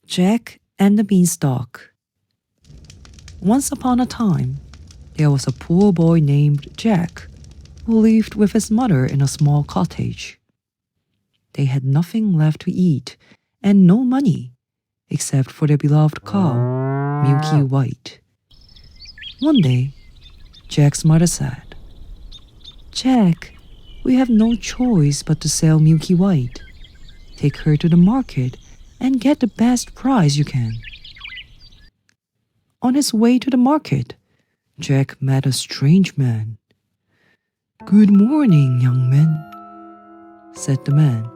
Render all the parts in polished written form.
Jack and the Beanstalk. Once upon a time, there was a poor boy named Jack who lived with his mother in a small cottage. They had nothing left to eat and no money except for their beloved cow, Milky White. One day, Jack's mother said, "Jack, we have no choice but to sell Milky White. Take her to the market and get the best price you can." On his way to the market, Jack met a strange man. "Good morning, young man," said the man.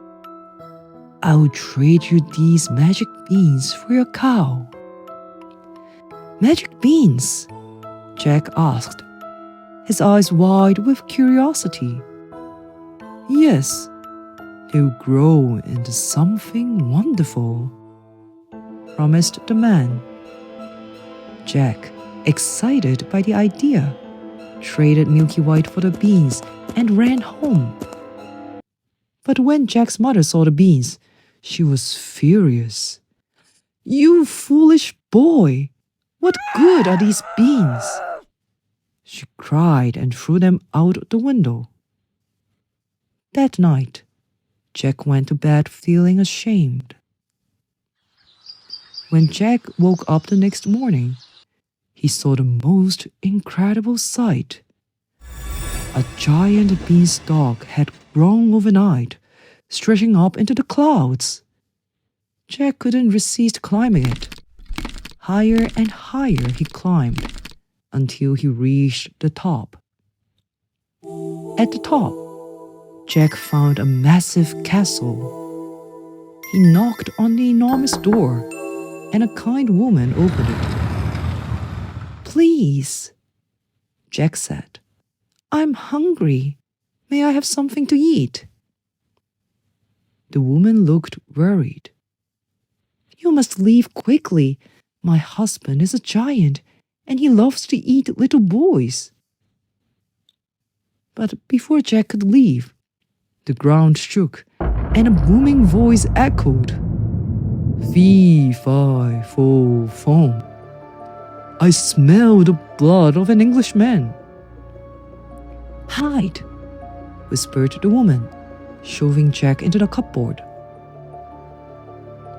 "I'll trade you these magic beans for your cow." "Magic beans?" Jack asked, his eyes wide with curiosity. "Yes, they'll grow into something wonderful," promised the man. Jack, excited by the idea, traded Milky White for the beans and ran home. But when Jack's mother saw the beans, she was furious. "You foolish boy! What good are these beans?" She cried and threw them out the window. That night, Jack went to bed feeling ashamed. When Jack woke up the next morning, he saw the most incredible sight. A giant beanstalk had grown overnight, stretching up into the clouds. Jack couldn't resist climbing it. Higher and higher he climbed until he reached the top. At the top, Jack found a massive castle. He knocked on the enormous door, and a kind woman opened it. "Please," Jack said, "I'm hungry. May I have something to eat?" The woman looked worried. "You must leave quickly. My husband is a giant, and he loves to eat little boys." But before Jack could leave, the ground shook, and a booming voice echoed, "Fee, fi, fo, fum. I smell the blood of an Englishman." "Hide," whispered the woman, shoving Jack into the cupboard.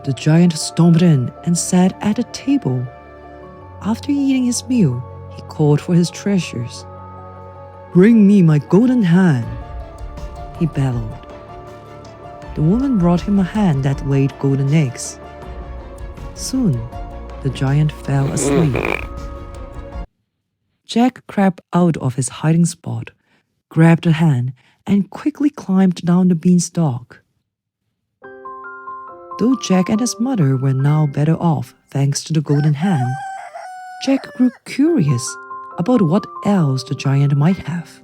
The giant stomped in and sat at a table. After eating his meal, he called for his treasures. "Bring me my golden hen," he bellowed. The woman brought him a hen that laid golden eggs. Soon, the giant fell asleep. Jack crept out of his hiding spot, grabbed the hen, and quickly climbed down the beanstalk. Though Jack and his mother were now better off thanks to the golden hen, Jack grew curious about what else the giant might have.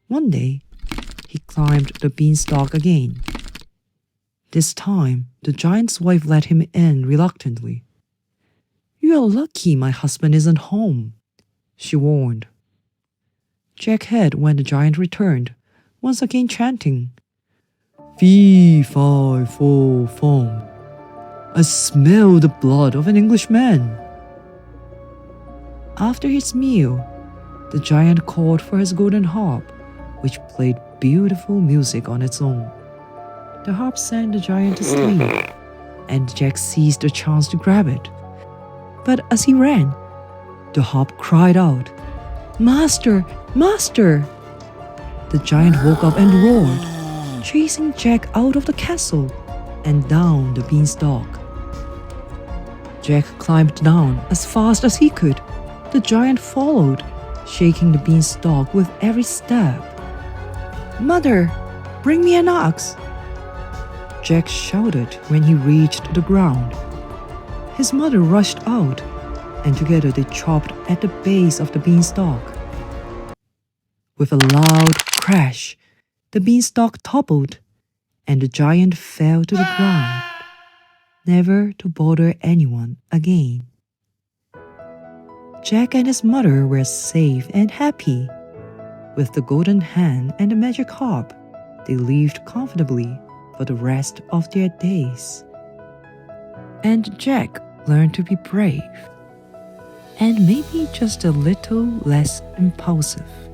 One day, he climbed the beanstalk again. This time, the giant's wife let him in reluctantly. "You're lucky my husband isn't home," she warned. Jack hid when the giant returned, once again chanting, "Fee, fi, fo, fum. I smell the blood of an Englishman." After his meal, the giant called for his golden harp, which played beautiful music on its own. The harp sang the giant to sleep, and Jack seized the chance to grab it. But as he ran, the harp cried out, "Master! Master!" The giant woke up and roared, chasing Jack out of the castle and down the beanstalk. Jack climbed down as fast as he could. The giant followed, shaking the beanstalk with every step. "Mother, bring me an axe!" Jack shouted when he reached the ground. His mother rushed out, and together they chopped at the base of the beanstalk. With a loud crash, the beanstalk toppled, and the giant fell to the ground, never to bother anyone again. Jack and his mother were safe and happy. With the golden hen and the magic harp, they lived comfortably for the rest of their days. and Jack learned to be brave and maybe just a little less impulsive.